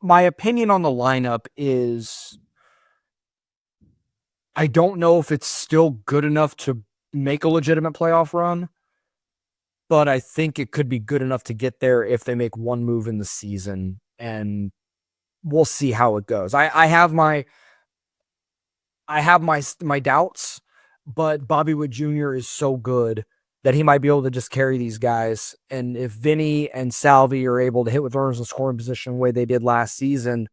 my opinion on the lineup is I don't know if it's still good enough to make a legitimate playoff run, but I think it could be good enough to get there if they make one move in the season, and we'll see how it goes. I have my doubts, but Bobby Wood Jr. is so good that he might be able to just carry these guys. And if Vinny and Salvi are able to hit with runners in scoring position the way they did last season,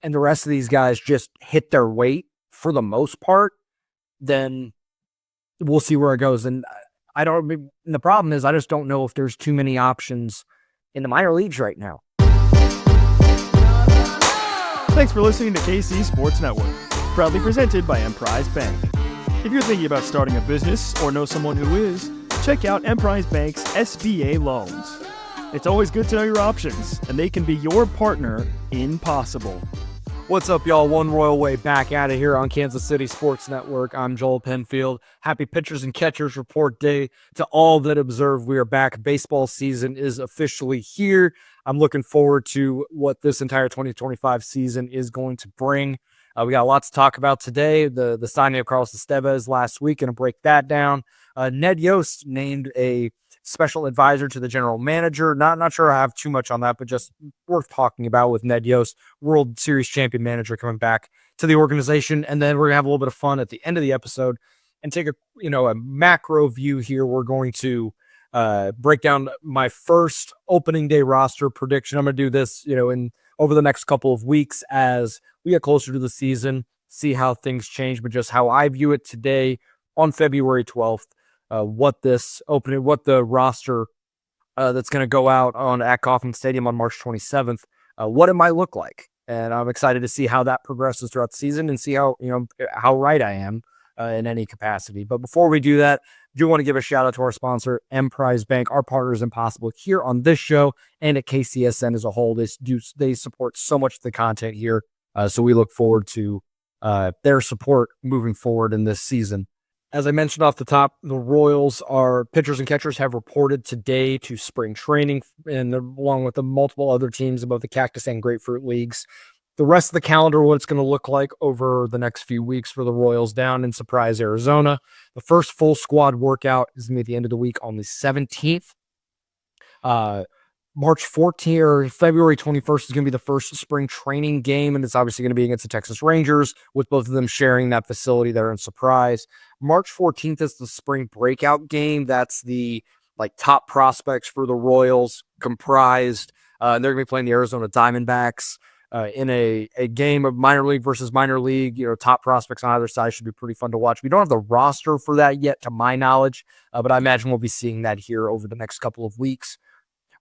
and the rest of these guys just hit their weight for the most part, then we'll see where it goes. And the problem is I just don't know if there's too many options in the minor leagues right now. Thanks for listening to KC Sports Network, proudly presented by Emprise Bank. If you're thinking about starting a business or know someone who is, check out Emprise Bank's SBA loans. It's always good to know your options, and they can be your partner in possible. What's up, y'all? One Royal Way back at it here on Kansas City Sports Network. I'm Joel Penfield. Happy Pitchers and Catchers Report Day to all that observe. We are back. Baseball season is officially here. I'm looking forward to what this entire 2025 season is going to bring. We got lots to talk about today. The signing of Carlos Esteves last week, and break that down. Ned Yost named a special advisor to the general manager. Not sure I have too much on that, but just worth talking about with Ned Yost, World Series champion manager, coming back to the organization. And then we're gonna have a little bit of fun at the end of the episode and take a macro view here. We're going to break down my first opening day roster prediction. I'm gonna do this, in over the next couple of weeks as we get closer to the season, see how things change, but just how I view it today on February 12th. What the roster that's going to go out at Kauffman Stadium on March 27th, what it might look like. And I'm excited to see how that progresses throughout the season and see how right I am in any capacity. But before we do that, I do want to give a shout out to our sponsor, Emprise Bank, our partners in Possible here on this show and at KCSN as a whole. They support so much of the content here. So we look forward to their support moving forward in this season. As I mentioned off the top, the Royals, our pitchers and catchers, have reported today to spring training, and along with the multiple other teams above the Cactus and Grapefruit leagues. The rest of the calendar, what it's going to look like over the next few weeks for the Royals down in Surprise, Arizona. The first full squad workout is going to be at the end of the week on the 17th. March 14th or February 21st is going to be the first spring training game, and it's obviously going to be against the Texas Rangers, with both of them sharing that facility there in Surprise. March 14th is the spring breakout game. That's the top prospects for the Royals comprised. They're going to be playing the Arizona Diamondbacks in a game of minor league versus minor league. Top prospects on either side. Should be pretty fun to watch. We don't have the roster for that yet, to my knowledge, but I imagine we'll be seeing that here over the next couple of weeks.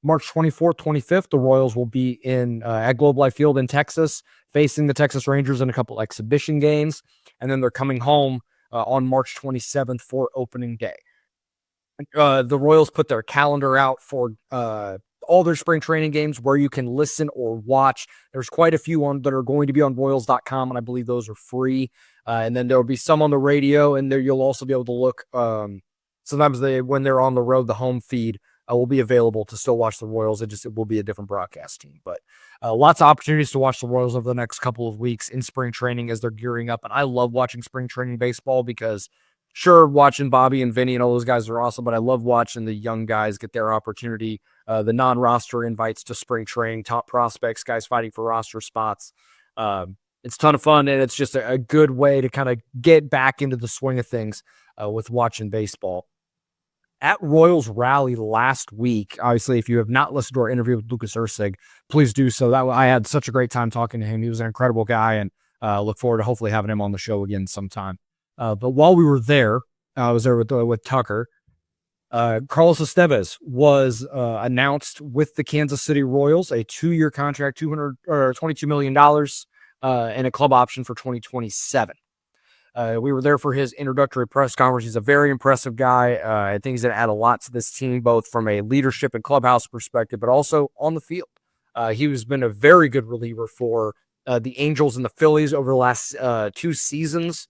March 24th, 25th, the Royals will be at Globe Life Field in Texas, facing the Texas Rangers in a couple exhibition games, and then they're coming home on March 27th for opening day. The Royals put their calendar out for all their spring training games where you can listen or watch. There's quite a few that are going to be on Royals.com, and I believe those are free. And then there will be some on the radio, and there you'll also be able to look. Sometimes when they're on the road, the home feed will be available to still watch the Royals. It will be a different broadcast team, but lots of opportunities to watch the Royals over the next couple of weeks in spring training as they're gearing up. And I love watching spring training baseball because, sure, watching Bobby and Vinny and all those guys are awesome, but I love watching the young guys get their opportunity. The non-roster invites to spring training, top prospects, guys fighting for roster spots. It's a ton of fun, and it's just a good way to kind of get back into the swing of things with watching baseball. At Royals Rally last week, obviously, if you have not listened to our interview with Lucas Ursig, please do so. I had such a great time talking to him. He was an incredible guy, and look forward to hopefully having him on the show again sometime. But while we were there, I was there with Tucker. Carlos Esteves was announced with the Kansas City Royals, a 2-year contract, $22 million, and a club option for 2027. We were there for his introductory press conference. He's a very impressive guy. I think he's going to add a lot to this team, both from a leadership and clubhouse perspective, but also on the field. He has been a very good reliever for the Angels and the Phillies over the last 2 seasons.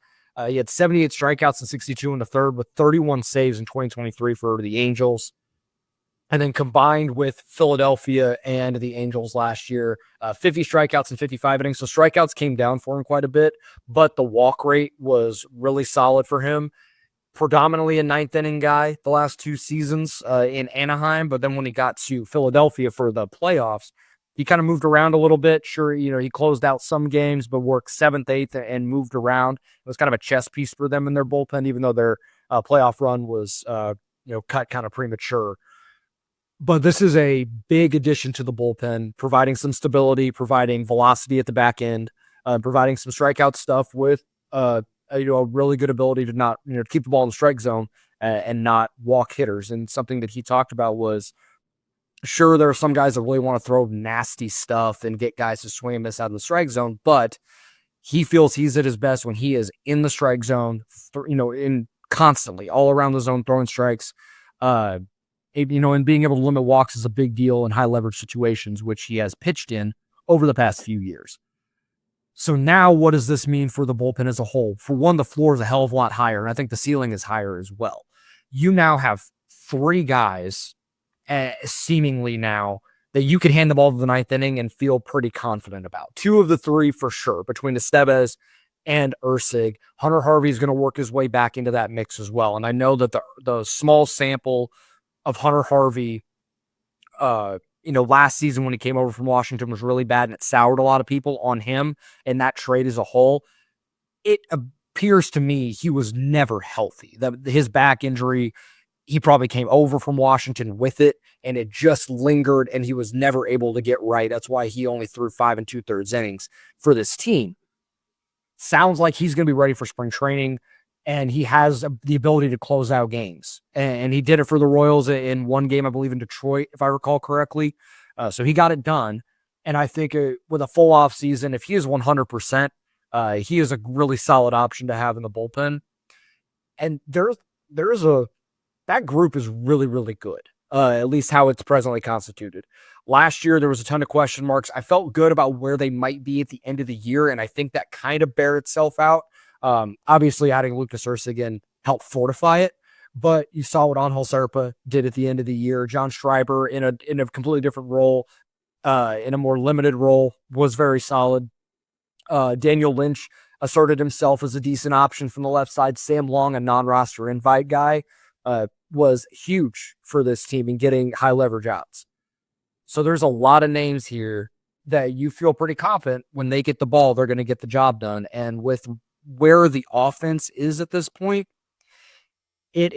He had 78 strikeouts and 62 in the third, with 31 saves in 2023 for the Angels. And then combined with Philadelphia and the Angels last year, 50 strikeouts and 55 innings. So strikeouts came down for him quite a bit, but the walk rate was really solid for him. Predominantly a ninth inning guy the last 2 seasons in Anaheim. But then when he got to Philadelphia for the playoffs, he kind of moved around a little bit. Sure, he closed out some games, but worked seventh, eighth, and moved around. It was kind of a chess piece for them in their bullpen, even though their playoff run was, cut kind of premature. But this is a big addition to the bullpen, providing some stability, providing velocity at the back end, providing some strikeout stuff with a really good ability to not keep the ball in the strike zone and not walk hitters. And something that he talked about was, sure, there are some guys that really want to throw nasty stuff and get guys to swing and miss out of the strike zone, but he feels he's at his best when he is in the strike zone, in constantly all around the zone throwing strikes. And being able to limit walks is a big deal in high leverage situations, which he has pitched in over the past few years. So now what does this mean for the bullpen as a whole? For one, the floor is a hell of a lot higher, and I think the ceiling is higher as well. You now have 3 guys, seemingly now, that you could hand the ball to the ninth inning and feel pretty confident about. 2 of the 3 for sure, between Esteves and Erceg. Hunter Harvey is going to work his way back into that mix as well. And I know that the small sample of Hunter Harvey, last season when he came over from Washington was really bad, and it soured a lot of people on him and that trade as a whole. It appears to me he was never healthy. His back injury, he probably came over from Washington with it, and it just lingered, and he was never able to get right. That's why he only threw 5 2/3 innings for this team. Sounds like he's going to be ready for spring training, and he has the ability to close out games. And he did it for the Royals in one game, I believe, in Detroit, if I recall correctly. So he got it done. And I think with a full off season, if he is 100%, he is a really solid option to have in the bullpen. And that group is really, really good, at least how it's presently constituted. Last year, there was a ton of question marks. I felt good about where they might be at the end of the year, and I think that kind of bear itself out. Obviously, adding Lucas Erceg helped fortify it, but you saw what Angel Serpa did at the end of the year. John Schreiber in a completely different role, in a more limited role, was very solid. Daniel Lynch asserted himself as a decent option from the left side. Sam Long, a non-roster invite guy, was huge for this team in getting high leverage outs. So there's a lot of names here that you feel pretty confident when they get the ball, they're going to get the job done. And with where the offense is at this point, they're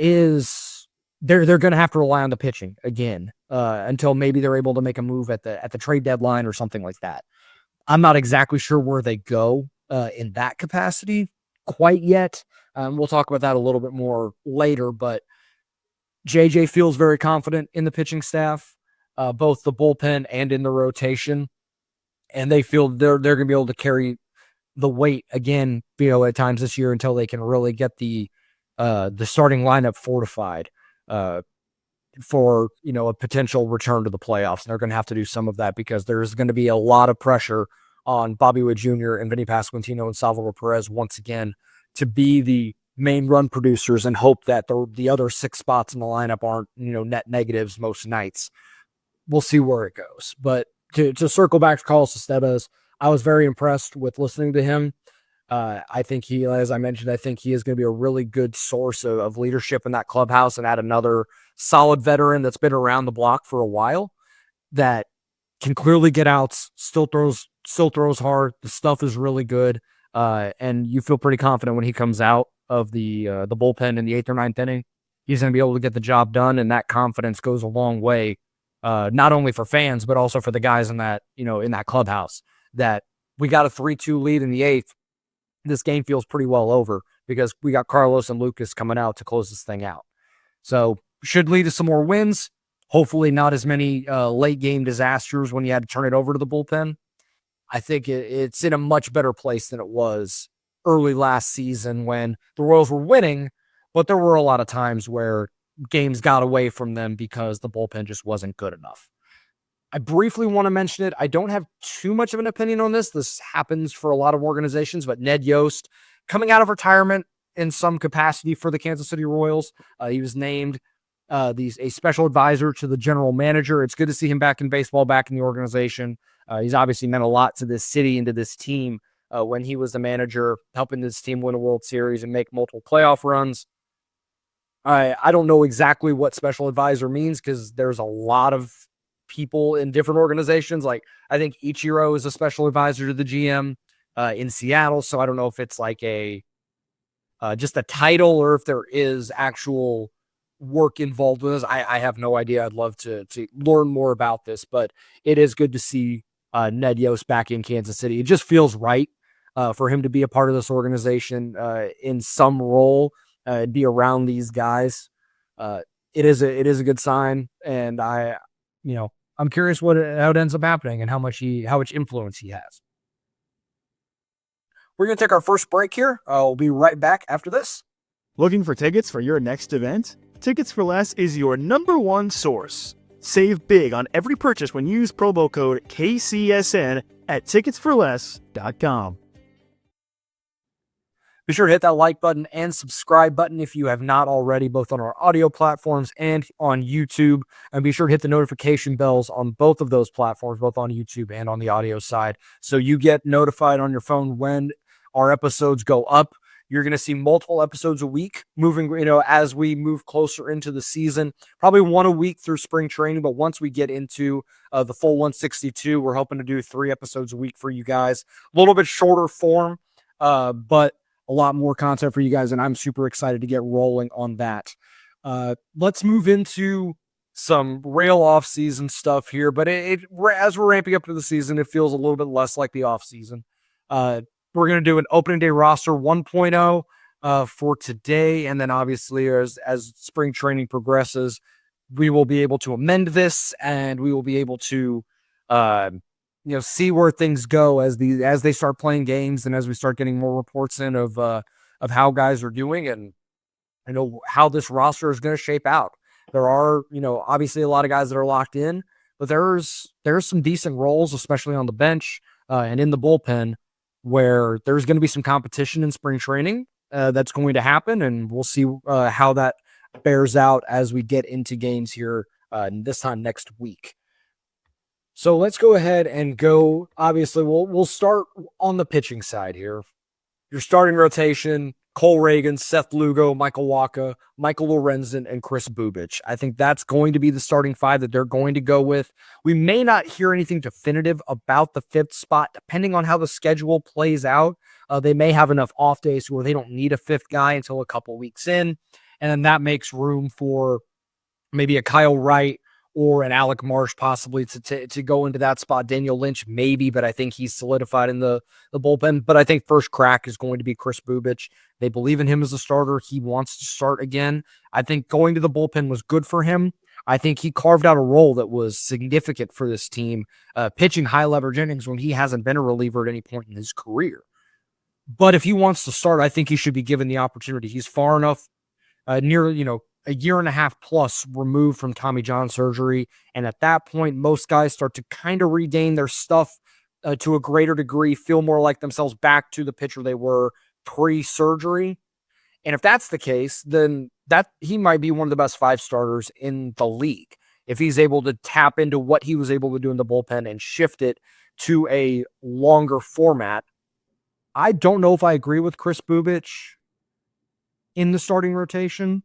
going to have to rely on the pitching again until maybe they're able to make a move at the trade deadline or something like that. I'm not exactly sure where they go in that capacity quite yet. We'll talk about that a little bit more later, but JJ feels very confident in the pitching staff, both the bullpen and in the rotation, and they feel they're going to be able to carry the weight again, at times this year until they can really get the starting lineup fortified for a potential return to the playoffs. And they're going to have to do some of that because there's going to be a lot of pressure on Bobby Witt Jr. and Vinny Pasquantino and Salvador Perez once again to be the main run producers and hope that the other 6 spots in the lineup aren't net negatives most nights. We'll see where it goes. But to circle back to Carlos Esteves, I was very impressed with listening to him. I think as I mentioned, I think he is going to be a really good source of leadership in that clubhouse and add another solid veteran that's been around the block for a while that can clearly get outs, still throws hard. The stuff is really good. And you feel pretty confident when he comes out of the bullpen in the 8th or 9th inning, he's going to be able to get the job done. And that confidence goes a long way, not only for fans, but also for the guys in that clubhouse, that we got a 3-2 lead in the 8th. This game feels pretty well over because we got Carlos and Lucas coming out to close this thing out. So should lead to some more wins. Hopefully not as many late game disasters when you had to turn it over to the bullpen. I think it's in a much better place than it was early last season when the Royals were winning, but there were a lot of times where games got away from them because the bullpen just wasn't good enough. I briefly want to mention it. I don't have too much of an opinion on this. This happens for a lot of organizations, but Ned Yost coming out of retirement in some capacity for the Kansas City Royals. He was named a special advisor to the general manager. It's good to see him back in baseball, back in the organization. He's obviously meant a lot to this city and to this team when he was the manager, helping this team win a World Series and make multiple playoff runs. I don't know exactly what special advisor means because there's a lot of people in different organizations. Like I think Ichiro is a special advisor to the GM in Seattle, so I don't know if it's like a just a title or if there is actual work involved with this. I have no idea. I'd love to learn more about this, but it is good to see Ned Yost back in Kansas City. It just feels right for him to be a part of this organization in some role, be around these guys. It is a good sign, and I'm curious how it ends up happening and how much influence he has. We're going to take our first break here. We'll be right back after this. Looking for tickets for your next event? Tickets for Less is your #1 source. Save big on every purchase when you use promo code KCSN at ticketsforless.com. Be sure to hit that like button and subscribe button if you have not already, both on our audio platforms and on YouTube. And be sure to hit the notification bells on both of those platforms, both on YouTube and on the audio side, so you get notified on your phone when our episodes go up. You're going to see multiple episodes a week moving, as we move closer into the season, probably one a week through spring training. But once we get into the full 162, we're hoping to do 3 episodes a week for you guys. A little bit shorter form, but a lot more content for you guys, and I'm super excited to get rolling on that. Let's move into some real off-season stuff here, but as we're ramping up to the season, it feels a little bit less like the off-season. We're going to do an opening day roster 1.0 for today, and then obviously as spring training progresses, we will be able to amend this, and we will be able to see where things go as they start playing games and as we start getting more reports in of how guys are doing and how this roster is going to shape out. There are, obviously a lot of guys that are locked in, but there's some decent roles, especially on the bench and in the bullpen, where there's going to be some competition in spring training that's going to happen, and we'll see how that bears out as we get into games here this time next week. So let's go ahead and go. Obviously, we'll start on the pitching side here. Your starting rotation: Cole Reagan, Seth Lugo, Michael Wacha, Michael Lorenzen, and Chris Bubich. I think that's going to be the starting 5 that they're going to go with. We may not hear anything definitive about the 5th spot, depending on how the schedule plays out. They may have enough off days where they don't need a 5th guy until a couple weeks in, and then that makes room for maybe a Kyle Wright or an Alec Marsh possibly to go into that spot. Daniel Lynch maybe, but I think he's solidified in the bullpen. But I think first crack is going to be Chris Bubich. They believe in him as a starter. He wants to start again. I think going to the bullpen was good for him. I think he carved out a role that was significant for this team, pitching high leverage innings when he hasn't been a reliever at any point in his career. But if he wants to start, I think he should be given the opportunity. He's far enough near, a year and a half plus removed from Tommy John surgery. And at that point, most guys start to kind of regain their stuff to a greater degree, feel more like themselves, back to the pitcher they were pre-surgery. And if that's the case, then he might be one of the best 5 starters in the league if he's able to tap into what he was able to do in the bullpen and shift it to a longer format. I don't know if I agree with Chris Bubich in the starting rotation,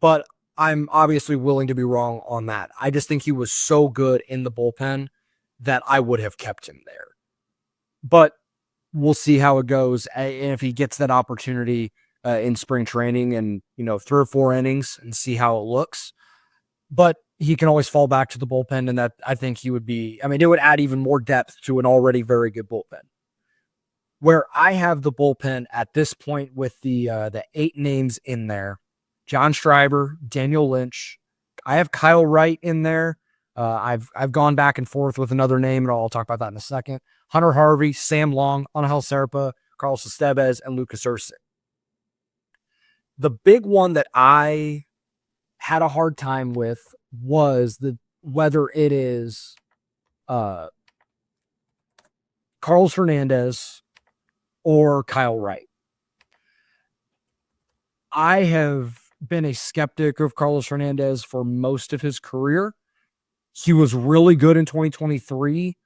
but I'm obviously willing to be wrong on that. I just think he was so good in the bullpen that I would have kept him there. But we'll see how it goes. And if he gets that opportunity in spring training and, 3 or 4 innings and see how it looks. But he can always fall back to the bullpen, and that I think it would add even more depth to an already very good bullpen. Where I have the bullpen at this point with the 8 names in there: John Schreiber, Daniel Lynch. I have Kyle Wright in there. I've gone back and forth with another name, and I'll talk about that in a second. Hunter Harvey, Sam Long, Angel Serpa, Carlos Esteves, and Lucas Erceg. The big one that I had a hard time with was whether it is Carlos Hernandez or Kyle Wright. I have been a skeptic of Carlos Hernandez for most of his career. He was really good in 2023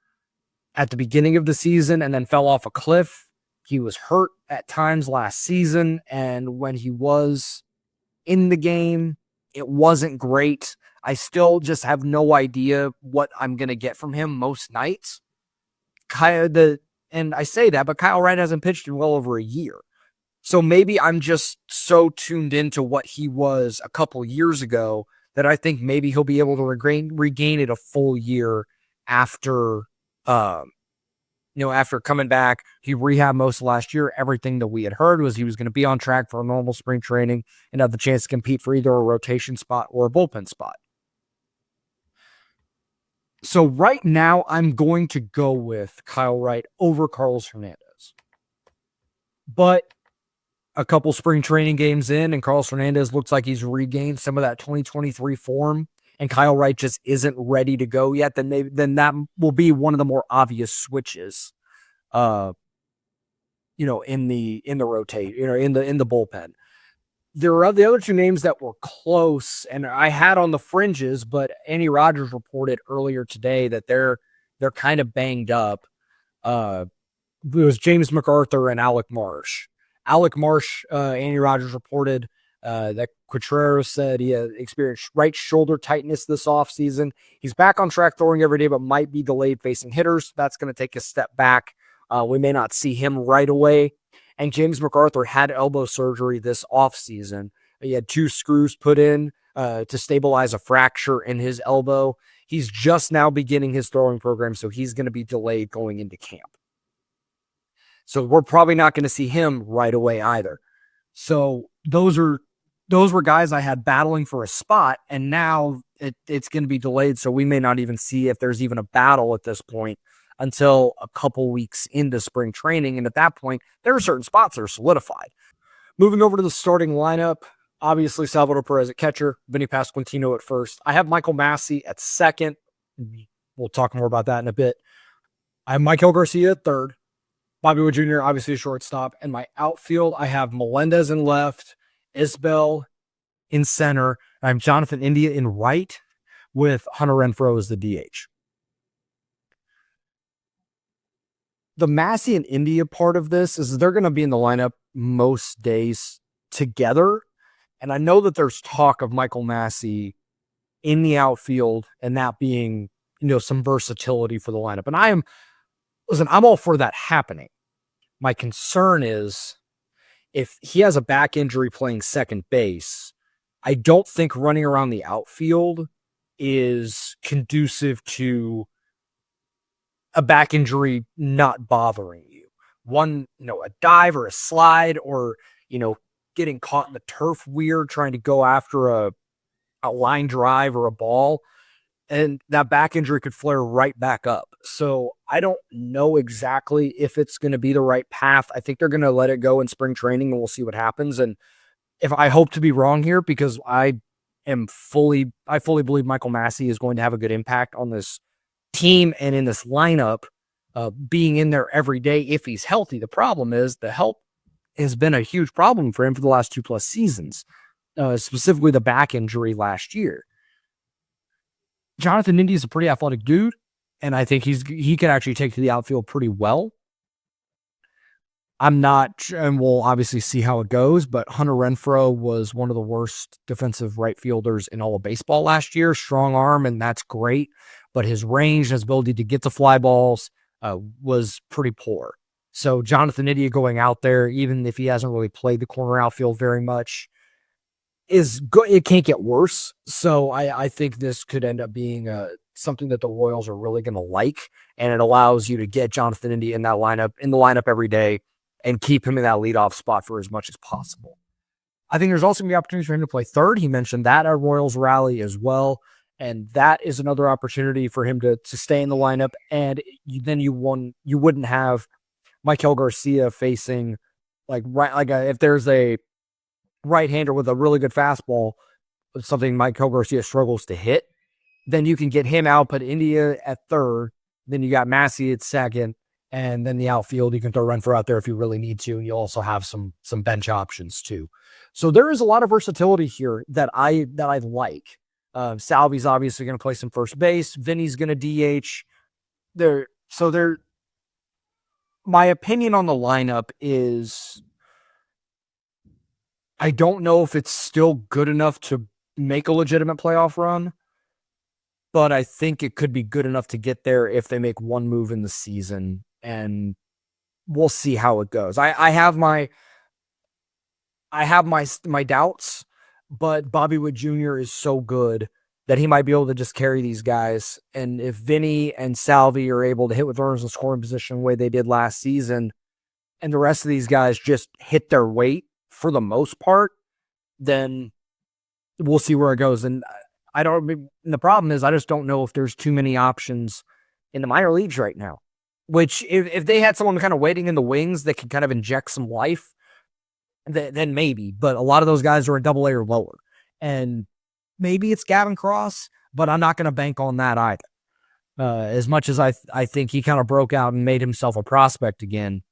at the beginning of the season and then fell off a cliff. He was hurt at times last season, and when he was in the game, it wasn't great. I still just have no idea what I'm going to get from him most nights. And I say that, but Kyle Wright hasn't pitched in well over a year. So maybe I'm just so tuned into what he was a couple years ago that I think maybe he'll be able to regain it a full year after, um, after coming back. He rehabbed most of last year. Everything that we had heard was he was going to be on track for a normal spring training and have the chance to compete for either a rotation spot or a bullpen spot. So right now, I'm going to go with Kyle Wright over Carlos Hernandez. But a couple spring training games in, and Carlos Hernandez looks like he's regained some of that 2023 form, and Kyle Wright just isn't ready to go yet, then that will be one of the more obvious switches, in the rotate, in the bullpen. There are the other two names that were close, and I had on the fringes, but Andy Rogers reported earlier today that they're kind of banged up. It was James MacArthur and Alec Marsh. Alec Marsh, Andy Rogers reported that Contreras said he had experienced right shoulder tightness this offseason. He's back on track throwing every day, but might be delayed facing hitters. That's going to take a step back. We may not see him right away. And James MacArthur had elbow surgery this offseason. He had 2 screws put in to stabilize a fracture in his elbow. He's just now beginning his throwing program, so he's going to be delayed going into camp. So we're probably not going to see him right away either. So those were guys I had battling for a spot, and now it's going to be delayed, so we may not even see if there's even a battle at this point until a couple weeks into spring training. And at that point, there are certain spots that are solidified. Moving over to the starting lineup, obviously Salvador Perez at catcher, Vinny Pasquantino at first. I have Michael Massey at second. We'll talk more about that in a bit. I have Michael Garcia at third, Bobby Wood Jr., obviously a shortstop. And my outfield, I have Melendez in left, Isbell in center. I'm Jonathan India in right with Hunter Renfroe as the DH. The Massey and India part of this is they're going to be in the lineup most days together. And I know that there's talk of Michael Massey in the outfield and that being, some versatility for the lineup. And I'm all for that happening. My concern is if he has a back injury playing second base, I don't think running around the outfield is conducive to a back injury not bothering you. One, a dive or a slide or, getting caught in the turf weird, trying to go after a line drive or a ball, and that back injury could flare right back up. So I don't know exactly if it's going to be the right path. I think they're going to let it go in spring training and we'll see what happens. And if I hope to be wrong here, because I fully believe Michael Massey is going to have a good impact on this team and in this lineup, being in there every day if he's healthy. The problem is the health has been a huge problem for him for the last 2+ seasons, specifically the back injury last year. Jonathan India is a pretty athletic dude, and I think he could actually take to the outfield pretty well. I'm not, and we'll obviously see how it goes, but Hunter Renfroe was one of the worst defensive right fielders in all of baseball last year. Strong arm, and that's great, but his range and his ability to get to fly balls was pretty poor. So Jonathan India going out there, even if he hasn't really played the corner outfield very much, is good. It can't get worse. So I think this could end up being something that the Royals are really going to like, and it allows you to get Jonathan India in the lineup every day and keep him in that leadoff spot for as much as possible. I think there's also going to be opportunities for him to play third. He mentioned that at Royals Rally as well, and that is another opportunity for him to stay in the lineup. And then you wouldn't have Michael Garcia facing if there's a right-hander with a really good fastball, something Michael Garcia struggles to hit, then you can get him out, put India at third, then you got Massey at second, And then the outfield, you can throw Renfroe out there if you really need to. And you'll also have some bench options too. So there is a lot of versatility here that I like. Salvy's obviously going to play some first base. Vinny's going to DH. There. My opinion on the lineup is I don't know if it's still good enough to make a legitimate playoff run, but I think it could be good enough to get there if they make one move in the season, and we'll see how it goes. I have my doubts, but Bobby Wood Jr. is so good that he might be able to just carry these guys. And if Vinny and Salvy are able to hit with runners in scoring position the way they did last season, and the rest of these guys just hit their weight for the most part, then we'll see where it goes. And the problem is I just don't know if there's too many options in the minor leagues right now, which if they had someone kind of waiting in the wings that could kind of inject some life, then maybe. But a lot of those guys are a double A or lower. And maybe it's Gavin Cross, but I'm not going to bank on that either. As much as I think he kind of broke out and made himself a prospect again,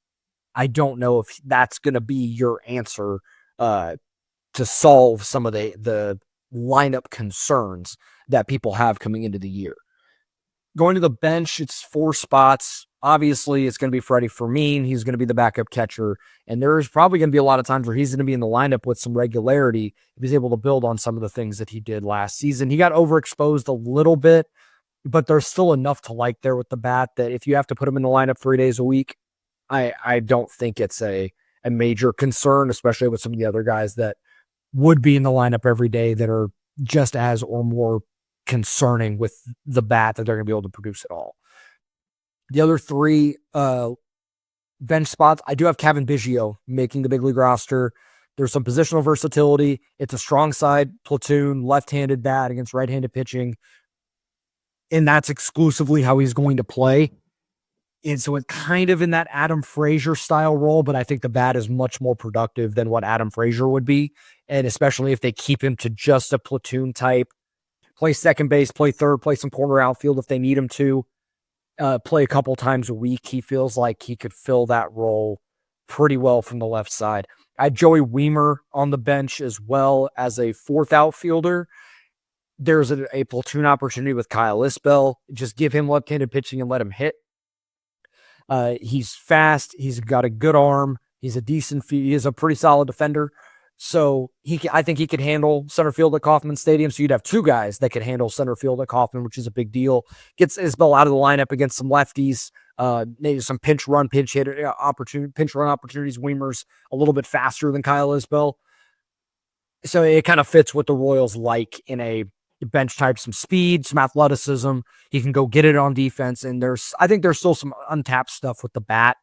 I don't know if that's going to be your answer to solve some of the lineup concerns that people have coming into the year. Going to the bench, it's 4 spots. Obviously, it's going to be Freddie Fermin. He's going to be the backup catcher. And there's probably going to be a lot of times where he's going to be in the lineup with some regularity if he's able to build on some of the things that he did last season. He got overexposed a little bit, but there's still enough to like there with the bat that if you have to put him in the lineup 3 days a week, I don't think it's a major concern, especially with some of the other guys that would be in the lineup every day that are just as or more concerning with the bat that they're going to be able to produce at all. The other 3 bench spots, I do have Kevin Biggio making the big league roster. There's some positional versatility. It's a strong side platoon, left-handed bat against right-handed pitching. And that's exclusively how he's going to play. And so it's kind of in that Adam Frazier style role, but I think the bat is much more productive than what Adam Frazier would be. And especially if they keep him to just a platoon type, play second base, play third, play some corner outfield if they need him to, play a couple times a week. He feels like he could fill that role pretty well from the left side. I had Joey Wiemer on the bench as well as a 4th outfielder. There's a platoon opportunity with Kyle Isbell. Just give him left-handed pitching and let him hit. He's fast. He's got a good arm. He's a decent he is a pretty solid defender. So I think he could handle center field at Kauffman Stadium. So you'd have 2 guys that could handle center field at Kauffman, which is a big deal. Gets Isbell out of the lineup against some lefties. Maybe some pinch run opportunities. Weimer's a little bit faster than Kyle Isbell. So it kind of fits what the Royals like in a bench type, some speed, some athleticism. He can go get it on defense. And I think there's still some untapped stuff with the bat.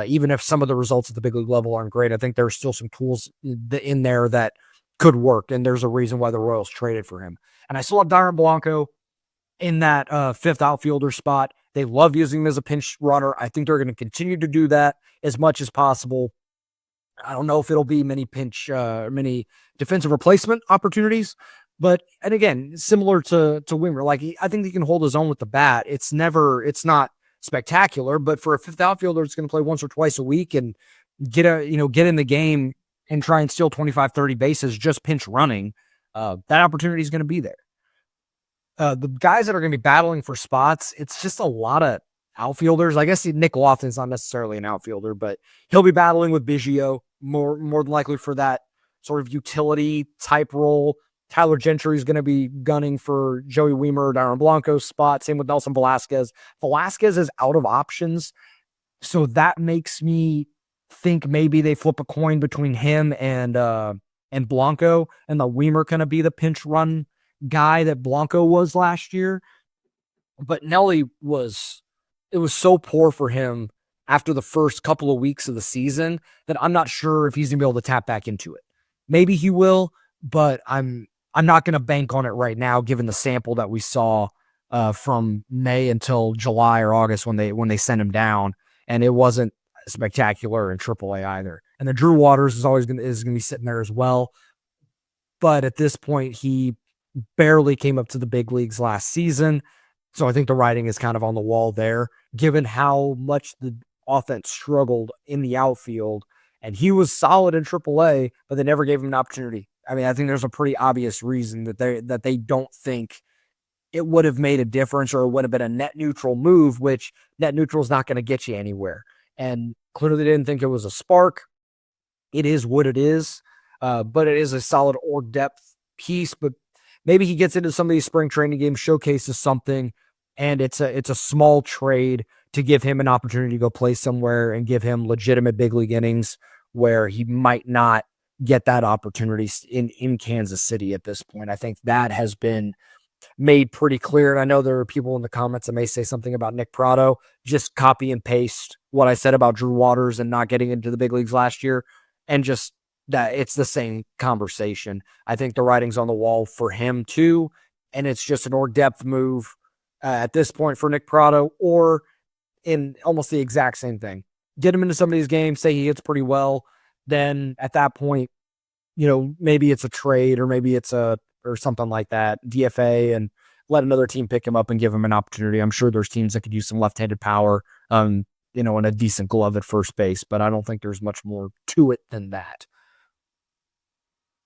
Even if some of the results at the big league level aren't great, I think there's still some tools in there that could work. And there's a reason why the Royals traded for him. And I still have Darren Blanco in that 5th outfielder spot. They love using him as a pinch runner. I think they're going to continue to do that as much as possible. I don't know if it'll be many defensive replacement opportunities, but, and again, similar to Wimmer, I think he can hold his own with the bat. It's not spectacular, but for a 5th outfielder, it's going to play once or twice a week and get in the game and try and steal 25, 30 bases, just pinch running. That opportunity is going to be there. The guys that are going to be battling for spots, it's just a lot of outfielders. I guess Nick Lofton's not necessarily an outfielder, but he'll be battling with Biggio more than likely for that sort of utility type role. Tyler Gentry is going to be gunning for Joey Wiemer, Darren Blanco's spot. Same with Nelson Velasquez. Velasquez is out of options, so that makes me think maybe they flip a coin between him and Blanco, and the Wiemer going to be the pinch run guy that Blanco was last year. But Nelly it was so poor for him after the first couple of weeks of the season that I'm not sure if he's going to be able to tap back into it. Maybe he will, but I'm not going to bank on it right now, given the sample that we saw from May until July or August when they sent him down, and it wasn't spectacular in AAA either. And then Drew Waters is going to be sitting there as well, but at this point he barely came up to the big leagues last season, so I think the writing is kind of on the wall there, given how much offense struggled in the outfield, and he was solid in AAA, but they never gave him an opportunity. I mean, I think there's a pretty obvious reason that they don't think it would have made a difference, or it would have been a net neutral move, which net neutral is not going to get you anywhere. And clearly they didn't think it was a spark. It is what it is, but it is a solid or depth piece. But maybe he gets into some of these spring training games, showcases something, and it's a small trade to give him an opportunity to go play somewhere and give him legitimate big league innings where he might not get that opportunity in Kansas City at this point. I think that has been made pretty clear. And I know there are people in the comments that may say something about Nick Pratto. Just copy and paste what I said about Drew Waters and not getting into the big leagues last year, and just that it's the same conversation. I think the writing's on the wall for him too, and it's just an or depth move at this point for Nick Pratto, or in almost the exact same thing. Get him into some of these games, say he hits pretty well, then at that point, maybe it's a trade, or maybe it's or something like that, DFA, and let another team pick him up and give him an opportunity. I'm sure there's teams that could use some left-handed power, and a decent glove at first base, but I don't think there's much more to it than that.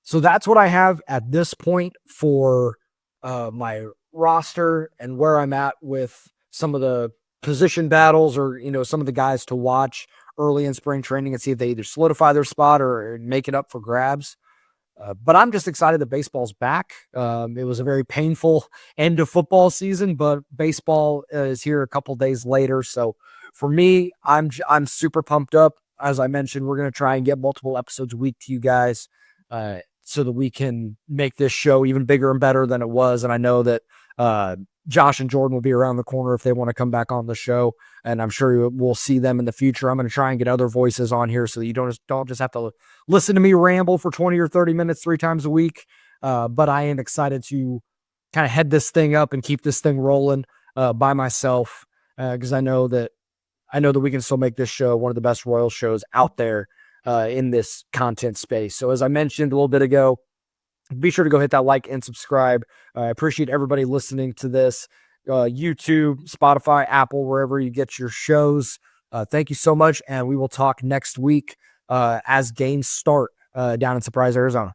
So that's what I have at this point for my roster and where I'm at with some of the position battles, or, some of the guys to watch early in spring training and see if they either solidify their spot or make it up for grabs. But I'm just excited that baseball's back. It was a very painful end of football season, but baseball is here a couple days later. So for me, I'm super pumped up. As I mentioned, we're going to try and get multiple episodes a week to you guys, so that we can make this show even bigger and better than it was. And I know that Josh and Jordan will be around the corner if they want to come back on the show, and I'm sure we'll see them in the future. I'm going to try and get other voices on here so that you don't just have to listen to me ramble for 20 or 30 minutes 3 times a week. But I am excited to kind of head this thing up and keep this thing rolling by myself, because I know that we can still make this show one of the best Royal shows out there in this content space. So as I mentioned a little bit ago, be sure to go hit that like and subscribe. I appreciate everybody listening to this. YouTube, Spotify, Apple, wherever you get your shows. Thank you so much, and we will talk next week as games start down in Surprise, Arizona.